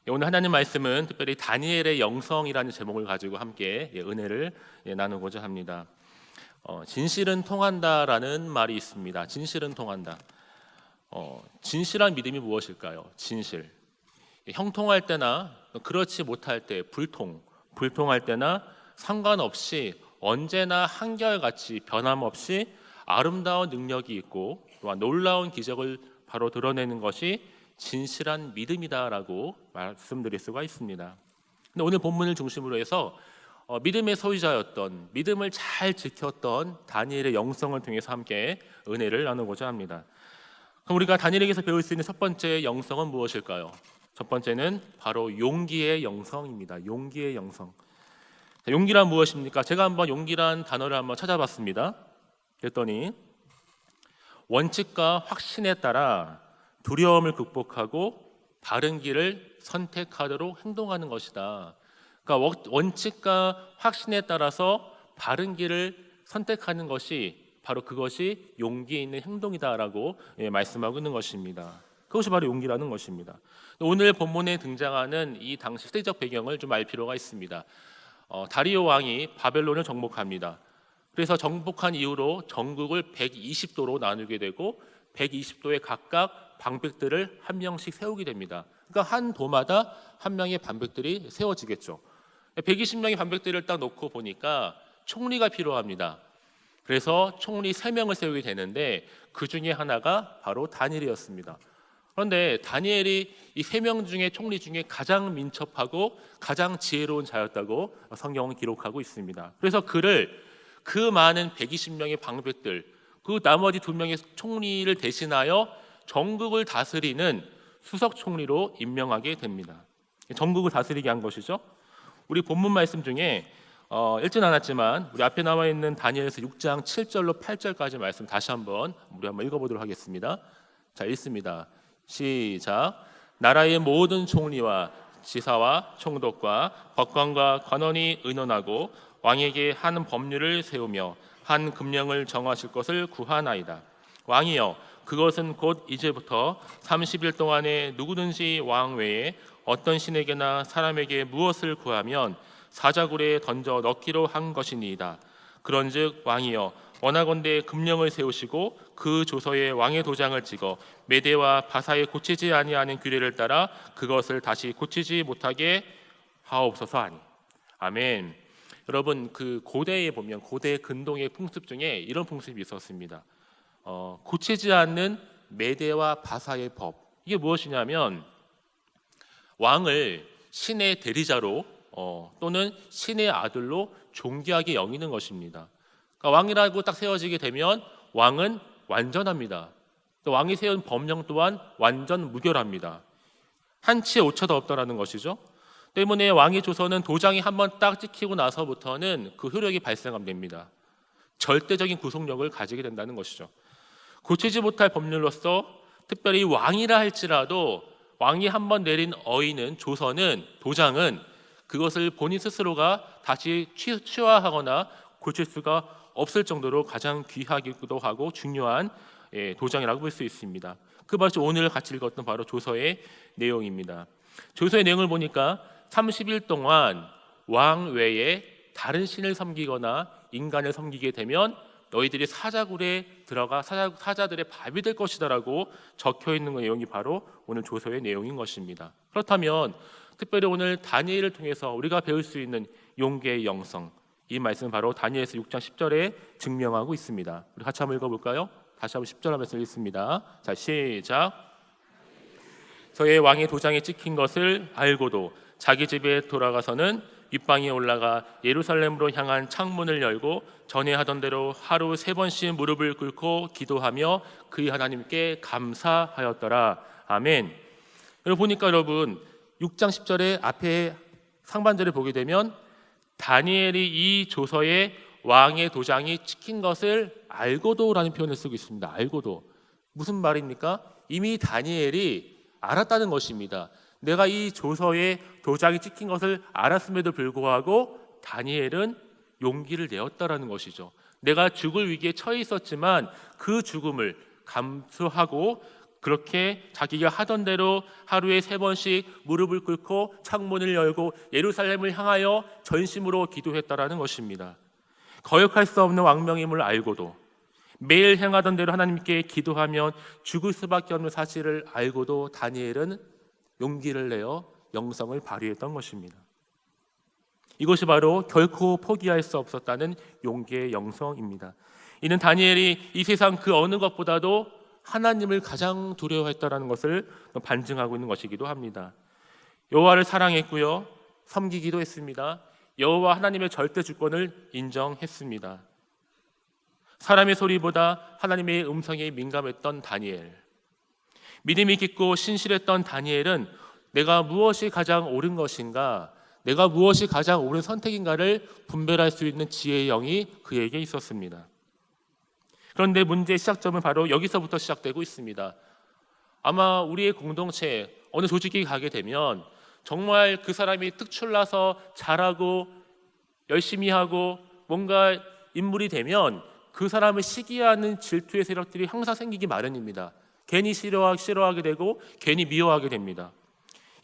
오늘 하나님 말씀은 특별히 다니엘의 영성이라는 제목을 가지고 함께 은혜를 나누고자 합니다. 진실은 통한다라는 말이 있습니다. 진실은 통한다. 진실한 믿음이 무엇일까요? 진실. 형통할 때나 그렇지 못할 때 불통할 때나 상관없이 언제나 한결같이 변함없이 아름다운 능력이 있고 또한 놀라운 기적을 바로 드러내는 것이 진실한 믿음이다라고 말씀드릴 수가 있습니다. 근데 오늘 본문을 중심으로 해서 믿음의 소유자였던, 믿음을 잘 지켰던 다니엘의 영성을 통해서 함께 은혜를 나누고자 합니다. 그럼 우리가 다니엘에게서 배울 수 있는 첫 번째 영성은 무엇일까요? 첫 번째는 바로 용기의 영성입니다. 용기의 영성. 용기란 무엇입니까? 제가 한번 용기란 단어를 한번 찾아봤습니다. 그랬더니 원칙과 확신에 따라 두려움을 극복하고 바른 길을 선택하도록 행동하는 것이다. 그러니까 원칙과 확신에 따라서 바른 길을 선택하는 것이 바로 그것이 용기 있는 행동이다라고 말씀하고 있는 것입니다. 그것이 바로 용기라는 것입니다. 오늘 본문에 등장하는 이 당시 시대적 배경을 좀 알 필요가 있습니다. 다리오 왕이 바벨론을 정복합니다. 그래서 정복한 이후로 전국을 120도로 나누게 되고 120도에 각각 방백들을 한 명씩 세우게 됩니다. 그러니까 한 도마다 한 명의 방백들이 세워지겠죠. 120명의 방백들을 딱 놓고 보니까 총리가 필요합니다. 그래서 총리 3명을 세우게 되는데 그 중에 하나가 바로 다니엘이었습니다. 그런데 다니엘이 이 3명 중에 총리 중에 가장 민첩하고 가장 지혜로운 자였다고 성경은 기록하고 있습니다. 그래서 그를 그 많은 120명의 방백들, 그 나머지 2명의 총리를 대신하여 전국을 다스리는 수석 총리로 임명하게 됩니다. 전국을 다스리게 한 것이죠. 우리 본문 말씀 중에 읽진 않았지만 우리 앞에 나와 있는 다니엘서 6장 7절로 8절까지 말씀 다시 한번 우리 한번 읽어보도록 하겠습니다. 자, 읽습니다. 시작. 나라의 모든 총리와 지사와 총독과 법관과 관원이 의논하고 왕에게 한 법률을 세우며 한 금령을 정하실 것을 구하나이다. 왕이여, 그것은 곧 이제부터 30일 동안에 누구든지 왕 외에 어떤 신에게나 사람에게 무엇을 구하면 사자굴에 던져 넣기로 한 것이니이다. 그런즉 왕이여, 원하건대 금령을 세우시고 그 조서에 왕의 도장을 찍어 메대와 바사에 고치지 아니하는 규례를 따라 그것을 다시 고치지 못하게 하옵소서 하니. 아멘. 여러분, 그 고대에 보면 고대 근동의 풍습 중에 이런 풍습이 있었습니다. 고치지 않는 메대와 바사의 법. 이게 무엇이냐면 왕을 신의 대리자로 또는 신의 아들로 존귀하게 여기는 것입니다. 그러니까 왕이라고 딱 세워지게 되면 왕은 완전합니다. 또 왕이 세운 법령 또한 완전 무결합니다. 한치의 오차도 없다라는 것이죠. 때문에 왕의 조서는 도장이 한번 딱 찍히고 나서부터는 그 효력이 발생됩니다. 절대적인 구속력을 가지게 된다는 것이죠. 고치지 못할 법률로서 특별히 왕이라 할지라도 왕이 한번 내린 어의는 조서는 도장은 그것을 본인 스스로가 다시 취하하거나 고칠 수가 없을 정도로 가장 귀하기도 하고 중요한 도장이라고 볼 수 있습니다. 그 바로 오늘 같이 읽었던 바로 조서의 내용입니다. 조서의 내용을 보니까 30일 동안 왕 외에 다른 신을 섬기거나 인간을 섬기게 되면 너희들이 사자굴에 들어가 사자들의 밥이 될 것이다라고 적혀 있는 내용이 바로 오늘 조서의 내용인 것입니다. 그렇다면 특별히 오늘 다니엘을 통해서 우리가 배울 수 있는 용기의 영성, 이 말씀은 바로 다니엘서 6장 10절에 증명하고 있습니다. 우리 같이 한번 읽어볼까요? 다시 한번 10절 말씀 읽습니다. 자, 시작. 저의 왕의 도장에 찍힌 것을 알고도 자기 집에 돌아가서는 윗방에 올라가 예루살렘으로 향한 창문을 열고 전에 하던 대로 하루 3번씩 무릎을 꿇고 기도하며 그의 하나님께 감사하였더라. 아멘. 여러분 보니까 여러분 6장 10절의 앞에 상반절을 보게 되면 다니엘이 이 조서에 왕의 도장이 찍힌 것을 알고도라는 표현을 쓰고 있습니다. 알고도. 무슨 말입니까? 이미 다니엘이 알았다는 것입니다. 내가 이 조서에 도장이 찍힌 것을 알았음에도 불구하고 다니엘은 용기를 내었다라는 것이죠. 내가 죽을 위기에 처해 있었지만 그 죽음을 감수하고 그렇게 자기가 하던 대로 하루에 3번씩 무릎을 꿇고 창문을 열고 예루살렘을 향하여 전심으로 기도했다라는 것입니다. 거역할 수 없는 왕명임을 알고도, 매일 행하던 대로 하나님께 기도하면 죽을 수밖에 없는 사실을 알고도 다니엘은 용기를 내어 영성을 발휘했던 것입니다. 이것이 바로 결코 포기할 수 없었다는 용기의 영성입니다. 이는 다니엘이 이 세상 그 어느 것보다도 하나님을 가장 두려워했다는 것을 반증하고 있는 것이기도 합니다. 여호와를 사랑했고요, 섬기기도 했습니다. 여호와 하나님의 절대 주권을 인정했습니다. 사람의 소리보다 하나님의 음성에 민감했던 다니엘, 믿음이 깊고 신실했던 다니엘은 내가 무엇이 가장 옳은 것인가, 내가 무엇이 가장 옳은 선택인가를 분별할 수 있는 지혜의 영이 그에게 있었습니다. 그런데 문제의 시작점은 바로 여기서부터 시작되고 있습니다. 아마 우리의 공동체에 어느 조직이 가게 되면 정말 그 사람이 특출나서 잘하고 열심히 하고 뭔가 인물이 되면 그 사람을 시기하는 질투의 세력들이 항상 생기기 마련입니다. 괜히 싫어하게 되고 괜히 미워하게 됩니다.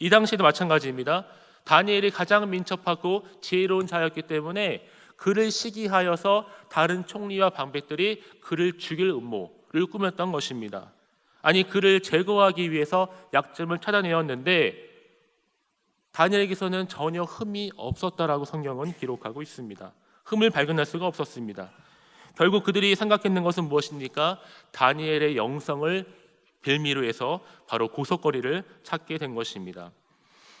이 당시에도 마찬가지입니다. 다니엘이 가장 민첩하고 지혜로운 자였기 때문에 그를 시기하여서 다른 총리와 방백들이 그를 죽일 음모를 꾸몄던 것입니다. 아니, 그를 제거하기 위해서 약점을 찾아내었는데 다니엘에게서는 전혀 흠이 없었다라고 성경은 기록하고 있습니다. 흠을 발견할 수가 없었습니다. 결국 그들이 생각했는 것은 무엇입니까? 다니엘의 영성을 빌미로 해서 바로 고속거리를 찾게 된 것입니다.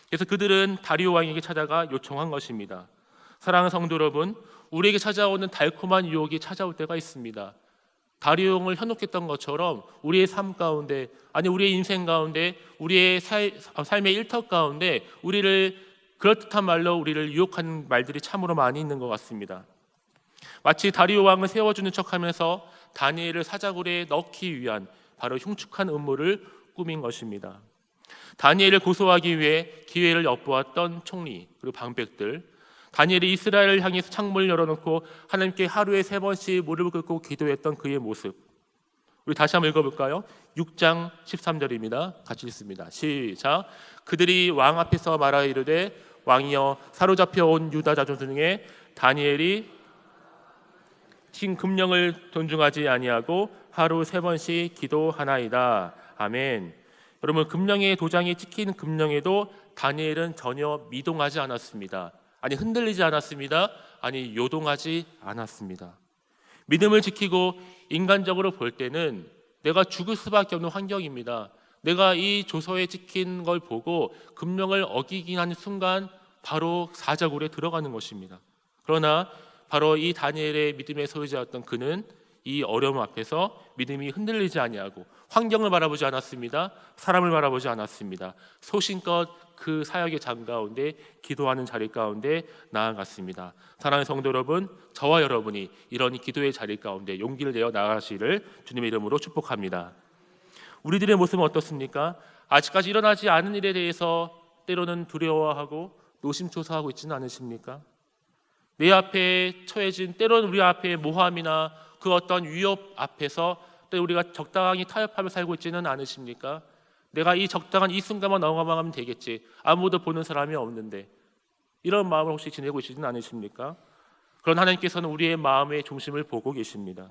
그래서 그들은 다리오 왕에게 찾아가 요청한 것입니다. 사랑하는 성도 여러분, 우리에게 찾아오는 달콤한 유혹이 찾아올 때가 있습니다. 다리오 왕을 현혹했던 것처럼 우리의 삶 가운데, 아니 우리의 인생 가운데, 우리의 삶의 일터 가운데 우리를 그럴듯한 말로 우리를 유혹하는 말들이 참으로 많이 있는 것 같습니다. 마치 다리오 왕을 세워주는 척하면서 다니엘을 사자굴에 넣기 위한 바로 흉측한 음모를 꾸민 것입니다. 다니엘을 고소하기 위해 기회를 엿보았던 총리 그리고 방백들, 다니엘이 이스라엘을 향해서 창문을 열어놓고 하나님께 하루에 3번씩 무릎을 꿇고 기도했던 그의 모습, 우리 다시 한번 읽어볼까요? 6장 13절입니다. 같이 읽습니다. 시작. 그들이 왕 앞에서 말하여 이르되 왕이여, 사로잡혀 온 유다 자손 중에 다니엘이 진 금령을 존중하지 아니하고 하루 3번씩 기도하나이다. 아멘. 여러분, 금령의 도장이 찍힌 금령에도 다니엘은 전혀 미동하지 않았습니다. 아니, 흔들리지 않았습니다. 아니, 요동하지 않았습니다. 믿음을 지키고 인간적으로 볼 때는 내가 죽을 수밖에 없는 환경입니다. 내가 이 조서에 찍힌 걸 보고 금령을 어기긴 하는 순간 바로 사자굴에 들어가는 것입니다. 그러나 바로 이 다니엘의 믿음의 소유자였던 그는 이 어려움 앞에서 믿음이 흔들리지 아니하고 환경을 바라보지 않았습니다. 사람을 바라보지 않았습니다. 소신껏 그 사역의 장 가운데 기도하는 자리 가운데 나아갔습니다. 사랑하는 성도 여러분, 저와 여러분이 이런 기도의 자리 가운데 용기를 내어 나아가시기를 주님의 이름으로 축복합니다. 우리들의 모습은 어떻습니까? 아직까지 일어나지 않은 일에 대해서 때로는 두려워하고 노심초사하고 있지는 않으십니까? 내 앞에 처해진, 때로는 우리 앞에 모함이나 그 어떤 위협 앞에서 또 우리가 적당히 타협하며 살고 있지는 않으십니까? 내가 이 적당한 이 순간만 넘어가면 되겠지, 아무도 보는 사람이 없는데, 이런 마음을 혹시 지내고 있지는 않으십니까? 그런 하나님께서는 우리의 마음의 중심을 보고 계십니다.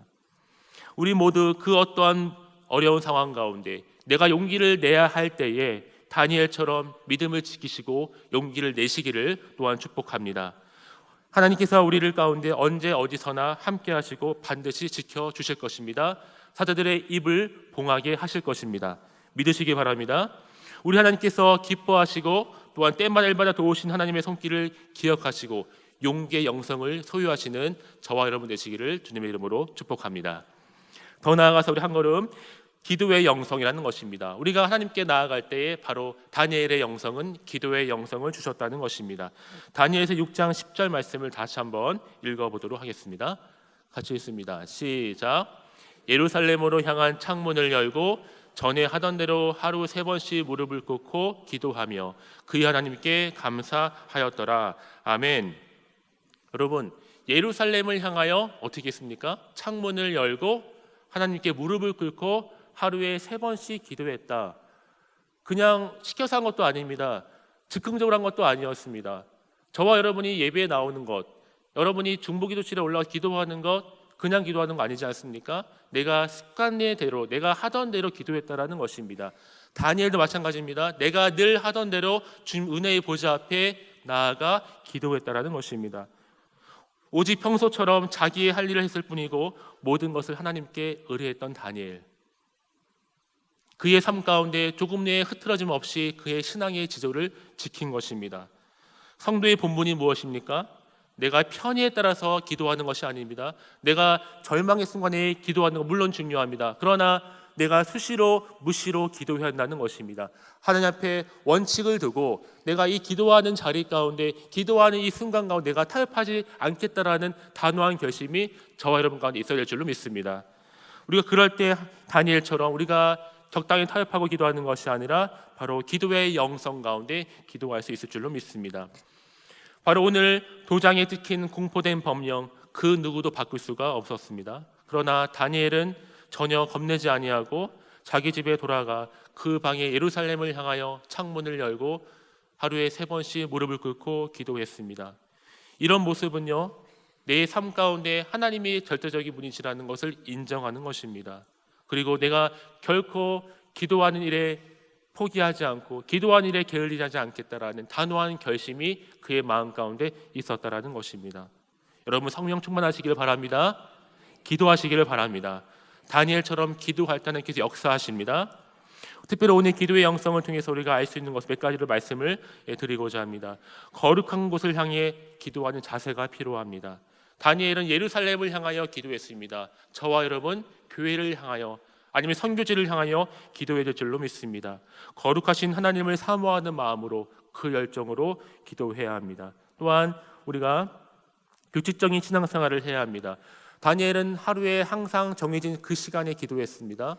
우리 모두 그 어떠한 어려운 상황 가운데 내가 용기를 내야 할 때에 다니엘처럼 믿음을 지키시고 용기를 내시기를 또한 축복합니다. 하나님께서 우리를 가운데 언제 어디서나 함께 하시고 반드시 지켜주실 것입니다. 사자들의 입을 봉하게 하실 것입니다. 믿으시기 바랍니다. 우리 하나님께서 기뻐하시고 또한 때마다 일마다 도우신 하나님의 손길을 기억하시고 용기의 영성을 소유하시는 저와 여러분 되시기를 주님의 이름으로 축복합니다. 더 나아가서 우리 한 걸음 기도의 영성이라는 것입니다. 우리가 하나님께 나아갈 때에 바로 다니엘의 영성은 기도의 영성을 주셨다는 것입니다. 다니엘서 6장 10절 말씀을 다시 한번 읽어보도록 하겠습니다. 같이 읽습니다. 시작. 예루살렘으로 향한 창문을 열고 전에 하던 대로 하루 3번씩 무릎을 꿇고 기도하며 그의 하나님께 감사하였더라. 아멘. 여러분, 예루살렘을 향하여 어떻게 했습니까? 창문을 열고 하나님께 무릎을 꿇고 하루에 3번씩 기도했다. 그냥 시켜서 한 것도 아닙니다. 즉흥적으로 한 것도 아니었습니다. 저와 여러분이 예배에 나오는 것, 여러분이 중보기도실에 올라가 기도하는 것, 그냥 기도하는 거 아니지 않습니까? 내가 습관대로, 내가 하던 대로 기도했다라는 것입니다. 다니엘도 마찬가지입니다. 내가 늘 하던 대로 주님 은혜의 보좌 앞에 나아가 기도했다라는 것입니다. 오직 평소처럼 자기의 할 일을 했을 뿐이고 모든 것을 하나님께 의뢰했던 다니엘. 그의 삶 가운데 조금의 흐트러짐 없이 그의 신앙의 지조를 지킨 것입니다. 성도의 본분이 무엇입니까? 내가 편의에 따라서 기도하는 것이 아닙니다. 내가 절망의 순간에 기도하는 것 물론 중요합니다. 그러나 내가 수시로 무시로 기도해야 한다는 것입니다. 하나님 앞에 원칙을 두고 내가 이 기도하는 자리 가운데, 기도하는 이 순간 가운데 내가 타협하지 않겠다라는 단호한 결심이 저와 여러분 가운데 있어야 될 줄로 믿습니다. 우리가 그럴 때 다니엘처럼 우리가 적당히 타협하고 기도하는 것이 아니라 바로 기도의 영성 가운데 기도할 수 있을 줄로 믿습니다. 바로 오늘 도장에 찍힌 공포된 법령, 그 누구도 바꿀 수가 없었습니다. 그러나 다니엘은 전혀 겁내지 아니하고 자기 집에 돌아가 그 방에 예루살렘을 향하여 창문을 열고 하루에 3번씩 무릎을 꿇고 기도했습니다. 이런 모습은요, 내 삶 가운데 하나님이 절대적인 분이시라는 것을 인정하는 것입니다. 그리고 내가 결코 기도하는 일에 포기하지 않고 기도하는 일에 게을리하지 않겠다라는 단호한 결심이 그의 마음 가운데 있었다라는 것입니다. 여러분 성령 충만하시기를 바랍니다. 기도하시기를 바랍니다. 다니엘처럼 기도할 때 하나님께서 역사하십니다. 특별히 오늘 기도의 영성을 통해서 우리가 알 수 있는 것 몇 가지를 말씀을 드리고자 합니다. 거룩한 곳을 향해 기도하는 자세가 필요합니다. 다니엘은 예루살렘을 향하여 기도했습니다. 저와 여러분 교회를 향하여 아니면 선교지를 향하여 기도해야 될 줄로 믿습니다. 거룩하신 하나님을 사모하는 마음으로 그 열정으로 기도해야 합니다. 또한 우리가 규칙적인 신앙생활을 해야 합니다. 다니엘은 하루에 항상 정해진 그 시간에 기도했습니다.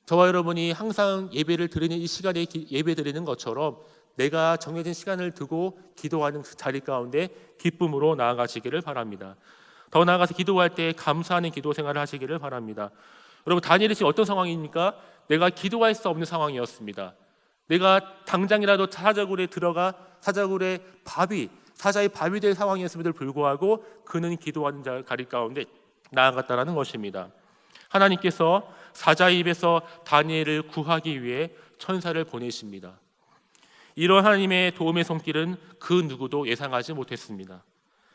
저와 여러분이 항상 예배를 드리는 이 시간에 예배 드리는 것처럼 내가 정해진 시간을 두고 기도하는 그 자리 가운데 기쁨으로 나아가시기를 바랍니다. 더 나아가서 기도할 때 감사하는 기도 생활을 하시기를 바랍니다. 여러분 다니엘이 지금 어떤 상황입니까? 내가 기도할 수 없는 상황이었습니다. 내가 당장이라도 사자굴에 들어가 사자굴에 사자의 밥이 될 상황이었음에도 불구하고 그는 기도하는 자리 가운데 나아갔다는 것입니다. 하나님께서 사자의 입에서 다니엘을 구하기 위해 천사를 보내십니다. 이런 하나님의 도움의 손길은 그 누구도 예상하지 못했습니다.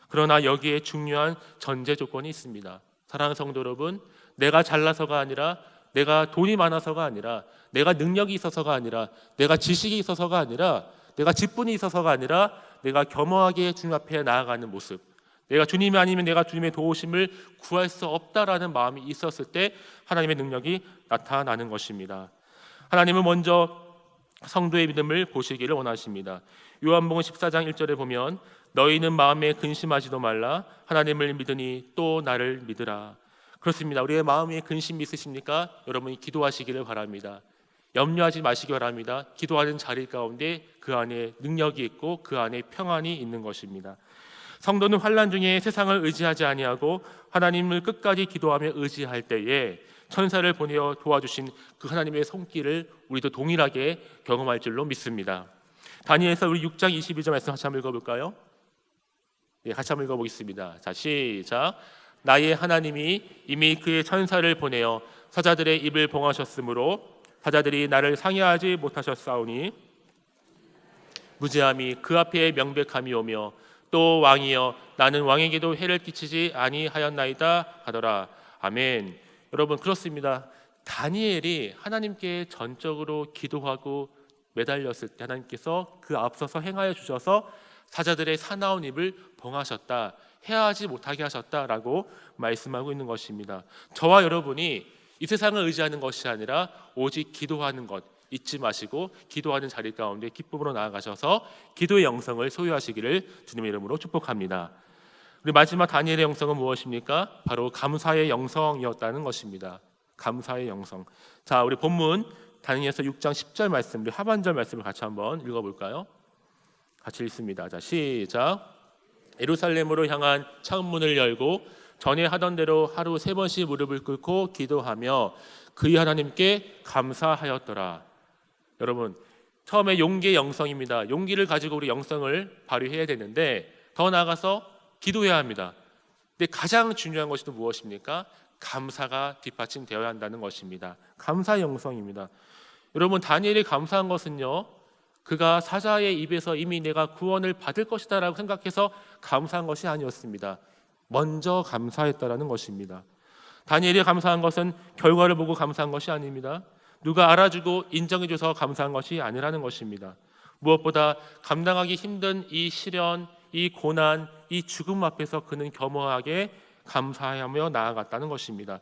그러나 여기에 중요한 전제 조건이 있습니다. 사랑하는 성도 여러분, 내가 잘나서가 아니라, 내가 돈이 많아서가 아니라, 내가 능력이 있어서가 아니라, 내가 지식이 있어서가 아니라, 내가 직분이 있어서가 아니라 내가 겸허하게 주님 앞에 나아가는 모습, 내가 주님이 아니면 내가 주님의 도우심을 구할 수 없다라는 마음이 있었을 때 하나님의 능력이 나타나는 것입니다. 하나님은 먼저 성도의 믿음을 보시기를 원하십니다. 요한복음 14장 1절에 보면 너희는 마음에 근심하지도 말라 하나님을 믿으니 또 나를 믿으라. 그렇습니다. 우리의 마음에 근심이 있으십니까? 여러분이 기도하시기를 바랍니다. 염려하지 마시기 바랍니다. 기도하는 자리 가운데 그 안에 능력이 있고 그 안에 평안이 있는 것입니다. 성도는 환난 중에 세상을 의지하지 아니하고 하나님을 끝까지 기도하며 의지할 때에 천사를 보내어 도와주신 그 하나님의 손길을 우리도 동일하게 경험할 줄로 믿습니다. 다니엘서 우리 6장 22절 말씀 같이 한번 읽어볼까요? 예, 같이 한번 읽어보겠습니다. 자, 시작. 나의 하나님이 이미 그의 천사를 보내어 사자들의 입을 봉하셨으므로 사자들이 나를 상해하지 못하셨사오니 무죄함이 그 앞에 명백함이 오며 또 왕이여 나는 왕에게도 해를 끼치지 아니하였나이다 하더라. 아멘. 여러분 그렇습니다. 다니엘이 하나님께 전적으로 기도하고 매달렸을 때 하나님께서 그 앞서서 행하여 주셔서 사자들의 사나운 입을 봉하셨다, 해하지 못하게 하셨다라고 말씀하고 있는 것입니다. 저와 여러분이 이 세상을 의지하는 것이 아니라 오직 기도하는 것 잊지 마시고 기도하는 자리 가운데 기쁨으로 나아가셔서 기도의 영성을 소유하시기를 주님의 이름으로 축복합니다. 우리 마지막 다니엘의 영성은 무엇입니까? 바로 감사의 영성이었다는 것입니다. 감사의 영성. 자, 우리 본문 다니엘서 6장 10절 말씀, 우리 하반절 말씀을 같이 한번 읽어볼까요? 같이 읽습니다. 자, 시작. 예루살렘으로 향한 창문을 열고 전에 하던 대로 하루 3번씩 무릎을 꿇고 기도하며 그의 하나님께 감사하였더라. 여러분, 처음에 용기의 영성입니다. 용기를 가지고 우리 영성을 발휘해야 되는데 더 나아가서 기도해야 합니다. 근데 가장 중요한 것이 또 무엇입니까? 감사가 뒷받침되어야 한다는 것입니다. 감사의 영성입니다. 여러분, 다니엘이 감사한 것은요, 그가 사자의 입에서 이미 내가 구원을 받을 것이다 라고 생각해서 감사한 것이 아니었습니다. 먼저 감사했다라는 것입니다. 다니엘이 감사한 것은 결과를 보고 감사한 것이 아닙니다. 누가 알아주고 인정해줘서 감사한 것이 아니라는 것입니다. 무엇보다 감당하기 힘든 이 시련, 이 고난, 이 죽음 앞에서 그는 겸허하게 감사하며 나아갔다는 것입니다.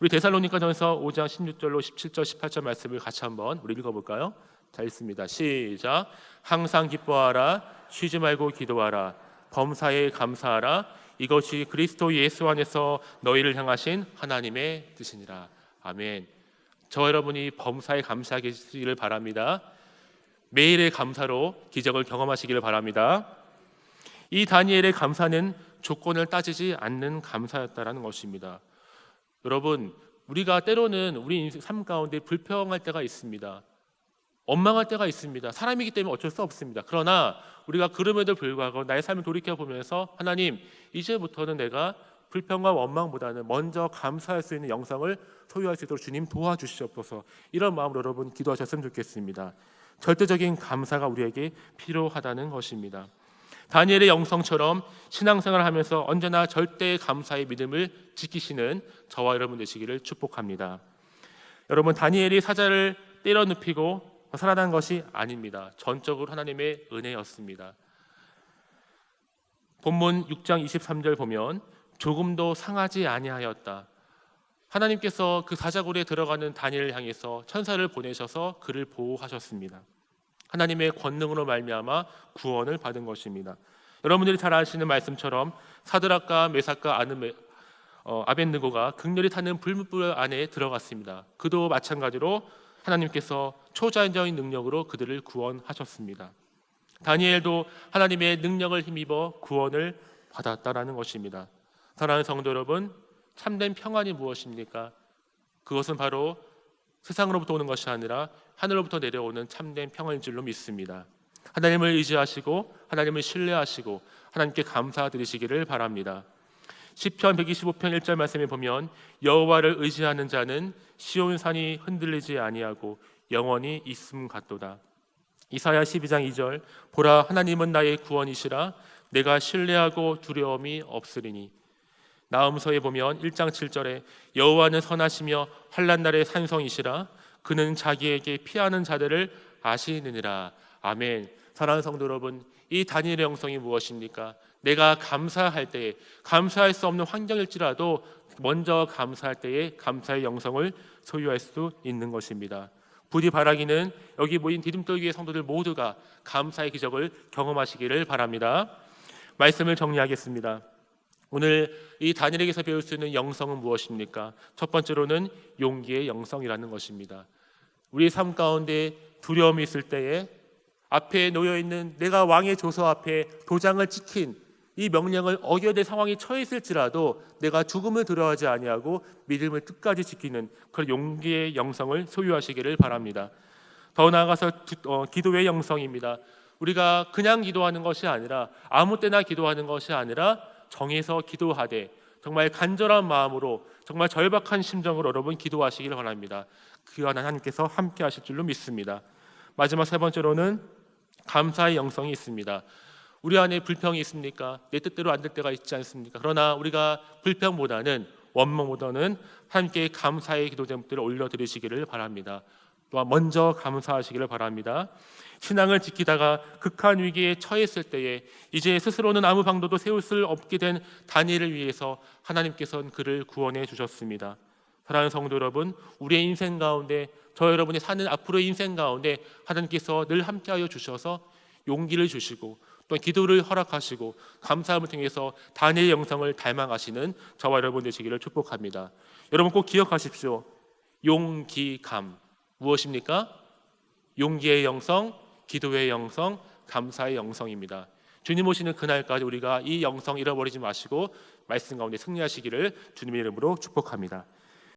우리 데살로니가전서 5장 16절로 17절 18절 말씀을 같이 한번 우리 읽어볼까요? 자, 읽습니다. 시작. 항상 기뻐하라, 쉬지 말고 기도하라, 범사에 감사하라, 이것이 그리스도 예수 안에서 너희를 향하신 하나님의 뜻이니라. 아멘. 저 여러분이 범사에 감사하시기를 바랍니다. 매일의 감사로 기적을 경험하시기를 바랍니다. 이 다니엘의 감사는 조건을 따지지 않는 감사였다라는 것입니다. 여러분, 우리가 때로는 우리 삶 가운데 불평할 때가 있습니다. 원망할 때가 있습니다. 사람이기 때문에 어쩔 수 없습니다. 그러나 우리가 그럼에도 불구하고 나의 삶을 돌이켜보면서 하나님, 이제부터는 내가 불평과 원망보다는 먼저 감사할 수 있는 영성을 소유할 수 있도록 주님 도와주시옵소서. 이런 마음으로 여러분 기도하셨으면 좋겠습니다. 절대적인 감사가 우리에게 필요하다는 것입니다. 다니엘의 영성처럼 신앙생활을 하면서 언제나 절대 감사의 믿음을 지키시는 저와 여러분 되시기를 축복합니다. 여러분, 다니엘이 사자를 때려 눕히고 살아난 것이 아닙니다. 전적으로 하나님의 은혜였습니다. 본문 6장 23절 보면 조금도 상하지 아니하였다. 하나님께서 그 사자굴에 들어가는 다니엘을 향해서 천사를 보내셔서 그를 보호하셨습니다. 하나님의 권능으로 말미암아 구원을 받은 것입니다. 여러분들이 잘 아시는 말씀처럼 사드락과 메삭과 아벳느고가 극렬히 타는 불못불 안에 들어갔습니다. 그도 마찬가지로 하나님께서 초자연적인 능력으로 그들을 구원하셨습니다. 다니엘도 하나님의 능력을 힘입어 구원을 받았다라는 것입니다. 사랑하는 성도 여러분, 참된 평안이 무엇입니까? 그것은 바로 세상으로부터 오는 것이 아니라 하늘로부터 내려오는 참된 평안인 줄로 믿습니다. 하나님을 의지하시고 하나님을 신뢰하시고 하나님께 감사드리시기를 바랍니다. 시편 125편 1절 말씀에 보면 여호와를 의지하는 자는 시온산이 흔들리지 아니하고 영원히 있음 같도다. 이사야 12장 2절 보라, 하나님은 나의 구원이시라, 내가 신뢰하고 두려움이 없으리니. 나음서에 보면 1장 7절에 여호와는 선하시며 환난 날의 산성이시라, 그는 자기에게 피하는 자들을 아시느니라. 아멘. 사랑하는 성도 여러분, 이 다니엘의 영성이 무엇입니까? 내가 감사할 때에, 감사할 수 없는 환경일지라도 먼저 감사할 때에 감사의 영성을 소유할 수 있는 것입니다. 부디 바라기는 여기 모인 디딤돌교회 성도들 모두가 감사의 기적을 경험하시기를 바랍니다. 말씀을 정리하겠습니다. 오늘 이 다니엘에게서 배울 수 있는 영성은 무엇입니까? 첫 번째로는 용기의 영성이라는 것입니다. 우리의 삶 가운데 두려움이 있을 때에 앞에 놓여있는 내가 왕의 조서 앞에 도장을 찍힌 이 명령을 어겨야 될 상황이 처해 있을지라도 내가 죽음을 두려워하지 아니하고 믿음을 끝까지 지키는 그런 용기의 영성을 소유하시기를 바랍니다. 더 나아가서 기도의 영성입니다. 우리가 그냥 기도하는 것이 아니라 아무 때나 기도하는 것이 아니라 정해서 기도하되 정말 간절한 마음으로 정말 절박한 심정으로 여러분 기도하시기를 바랍니다. 그와 하나님께서 함께 하실 줄로 믿습니다. 마지막 세 번째로는 감사의 영성이 있습니다. 우리 안에 불평이 있습니까? 내 뜻대로 안 될 때가 있지 않습니까? 그러나 우리가 불평보다는 원망보다는 함께 감사의 기도 제목들을 올려드리시기를 바랍니다. 또한 먼저 감사하시기를 바랍니다. 신앙을 지키다가 극한 위기에 처했을 때에 이제 스스로는 아무 방도도 세울 수 없게 된 다니엘을 위해서 하나님께서는 그를 구원해 주셨습니다. 사랑하는 성도 여러분, 우리의 인생 가운데 저 여러분이 사는 앞으로의 인생 가운데 하나님께서 늘 함께하여 주셔서 용기를 주시고 또 기도를 허락하시고 감사함을 통해서 다니엘의 영성을 닮아가시는 저와 여러분 되시기를 축복합니다. 여러분 꼭 기억하십시오. 용기감 무엇입니까? 용기의 영성, 기도의 영성, 감사의 영성입니다. 주님 오시는 그날까지 우리가 이 영성 잃어버리지 마시고 말씀 가운데 승리하시기를 주님의 이름으로 축복합니다.